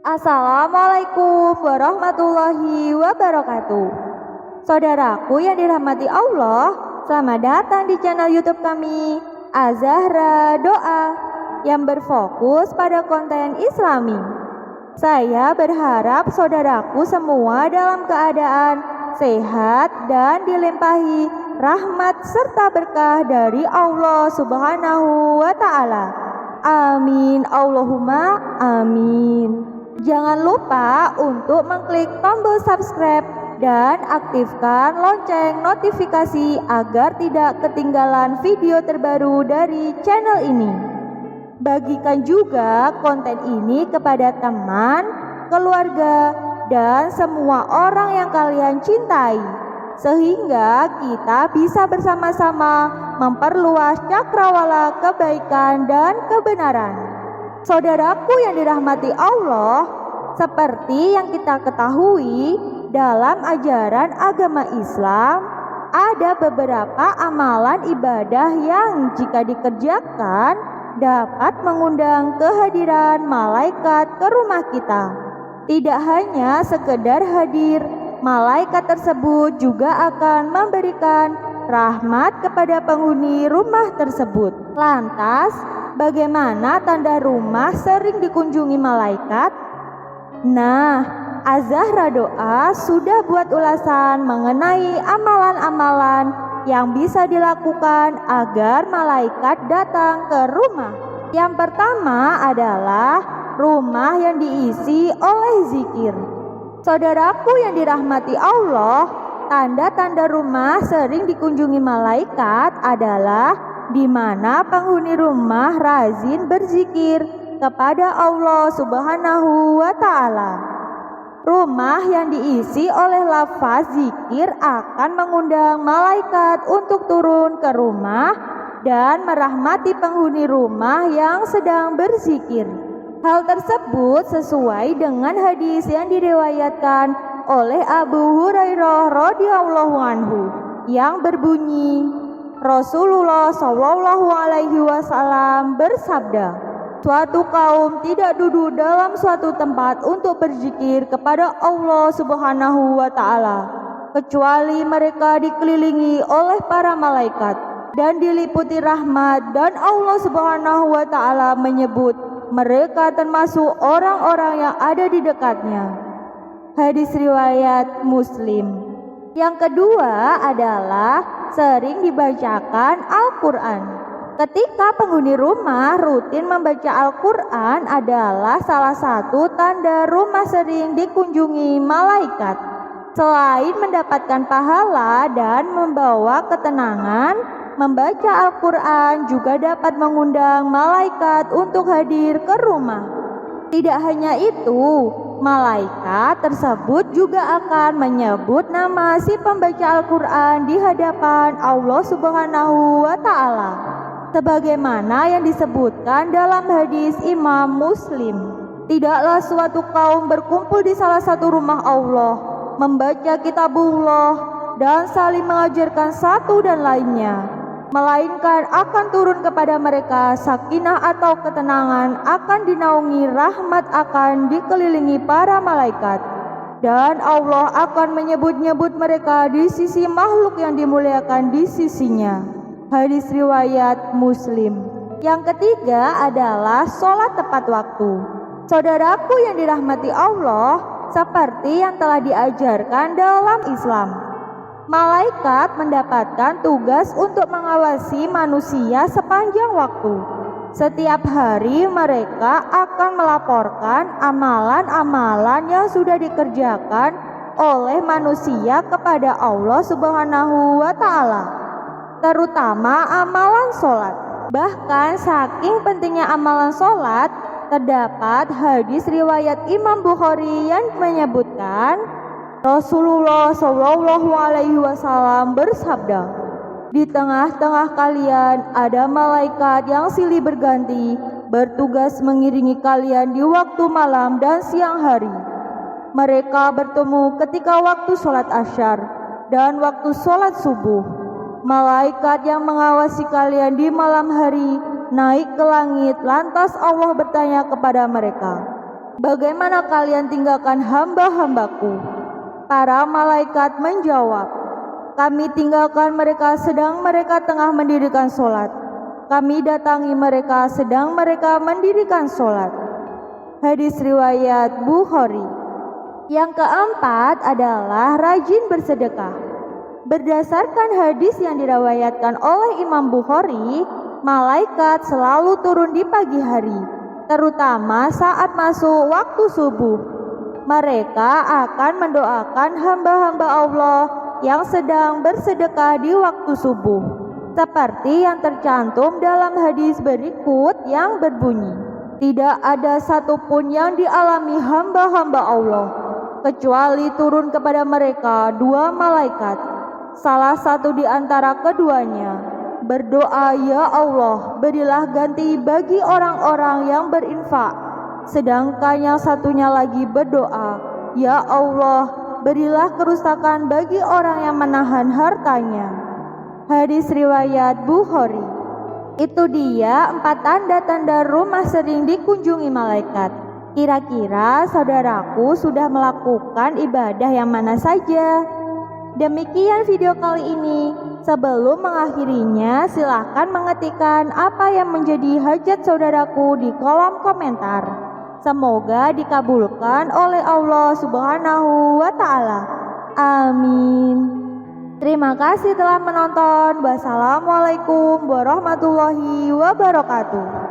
Assalamualaikum warahmatullahi wabarakatuh. Saudaraku yang dirahmati Allah, selamat datang di channel YouTube kami, Az-Zahra Doa, yang berfokus pada konten Islami. Saya berharap saudaraku semua dalam keadaan sehat dan dilimpahi rahmat serta berkah dari Allah Subhanahu wa Ta'ala. Amin, Allahumma amin. Jangan lupa untuk mengklik tombol subscribe dan aktifkan lonceng notifikasi agar tidak ketinggalan video terbaru dari channel ini. Bagikan juga konten ini kepada teman, keluarga, dan semua orang yang kalian cintai, sehingga kita bisa bersama-sama memperluas cakrawala kebaikan dan kebenaran. Saudaraku yang dirahmati Allah, seperti yang kita ketahui, dalam ajaran agama Islam ada beberapa amalan ibadah yang jika dikerjakan dapat mengundang kehadiran malaikat ke rumah kita. Tidak hanya sekedar hadir, malaikat tersebut juga akan memberikan rahmat kepada penghuni rumah tersebut. Lantas, bagaimana tanda rumah sering dikunjungi malaikat? Nah, Az-Zahra Doa sudah buat ulasan mengenai amalan-amalan yang bisa dilakukan agar malaikat datang ke rumah. Yang pertama adalah rumah yang diisi oleh zikir. Saudaraku yang dirahmati Allah, tanda-tanda rumah sering dikunjungi malaikat adalah di mana penghuni rumah rajin berzikir kepada Allah Subhanahu wa Ta'ala. Rumah yang diisi oleh lafaz zikir akan mengundang malaikat untuk turun ke rumah dan merahmati penghuni rumah yang sedang berzikir. Hal tersebut sesuai dengan hadis yang diriwayatkan oleh Abu Hurairah radhiyallahu anhu yang berbunyi, Rasulullah Shallallahu alaihi wasallam bersabda, suatu kaum tidak duduk dalam suatu tempat untuk berzikir kepada Allah Subhanahu wa Ta'ala, kecuali mereka dikelilingi oleh para malaikat dan diliputi rahmat, dan Allah Subhanahu wa Ta'ala menyebut mereka termasuk orang-orang yang ada di dekatnya. Hadis riwayat Muslim. Yang kedua adalah sering dibacakan Al-Quran. Ketika penghuni rumah rutin membaca Al-Quran adalah salah satu tanda rumah sering dikunjungi malaikat. Selain mendapatkan pahala dan membawa ketenangan, membaca Al-Quran juga dapat mengundang malaikat untuk hadir ke rumah. Tidak hanya itu, malaikat tersebut juga akan menyebut nama si pembaca Al-Quran di hadapan Allah Subhanahu wa Ta'ala, sebagaimana yang disebutkan dalam hadis Imam Muslim. Tidaklah suatu kaum berkumpul di salah satu rumah Allah, membaca kitabullah dan saling mengajarkan satu dan lainnya, melainkan akan turun kepada mereka sakinah atau ketenangan, akan dinaungi rahmat, akan dikelilingi para malaikat, dan Allah akan menyebut-nyebut mereka di sisi makhluk yang dimuliakan di sisinya. Hadis riwayat Muslim. Yang ketiga adalah sholat tepat waktu. Saudaraku yang dirahmati Allah, seperti yang telah diajarkan dalam Islam, malaikat mendapatkan tugas untuk mengawasi manusia sepanjang waktu. Setiap hari mereka akan melaporkan amalan-amalan yang sudah dikerjakan oleh manusia kepada Allah Subhanahu wa Ta'ala, terutama amalan sholat. Bahkan saking pentingnya amalan sholat, terdapat hadis riwayat Imam Bukhari yang menyebutkan Rasulullah Shallallahu alaihi wasallam bersabda, di tengah-tengah kalian ada malaikat yang silih berganti, bertugas mengiringi kalian di waktu malam dan siang hari. Mereka bertemu ketika waktu sholat asyar dan waktu sholat subuh. Malaikat yang mengawasi kalian di malam hari naik ke langit, lantas Allah bertanya kepada mereka, bagaimana kalian tinggalkan hamba-hambaku?" Para malaikat menjawab, "Kami tinggalkan mereka sedang mereka tengah mendirikan sholat. Kami datangi mereka sedang mereka mendirikan sholat." Hadis riwayat Bukhari. Yang keempat adalah rajin bersedekah. Berdasarkan hadis yang diriwayatkan oleh Imam Bukhari, malaikat selalu turun di pagi hari, terutama saat masuk waktu subuh. Mereka akan mendoakan hamba-hamba Allah yang sedang bersedekah di waktu subuh, seperti yang tercantum dalam hadis berikut yang berbunyi, "Tidak ada satupun yang dialami hamba-hamba Allah kecuali turun kepada mereka dua malaikat. Salah satu di antara keduanya berdoa, 'Ya Allah, berilah ganti bagi orang-orang yang berinfak.' Sedangkan yang satunya lagi berdoa, 'Ya Allah, berilah kerusakan bagi orang yang menahan hartanya.'" Hadis riwayat Bukhari. Itu dia 4 tanda-tanda rumah sering dikunjungi malaikat. Kira-kira saudaraku sudah melakukan ibadah yang mana saja? Demikian video kali ini. Sebelum mengakhirinya, silahkan mengetikkan apa yang menjadi hajat saudaraku di kolom komentar. Semoga dikabulkan oleh Allah Subhanahu wa Ta'ala. Amin. Terima kasih telah menonton. Wassalamualaikum warahmatullahi wabarakatuh.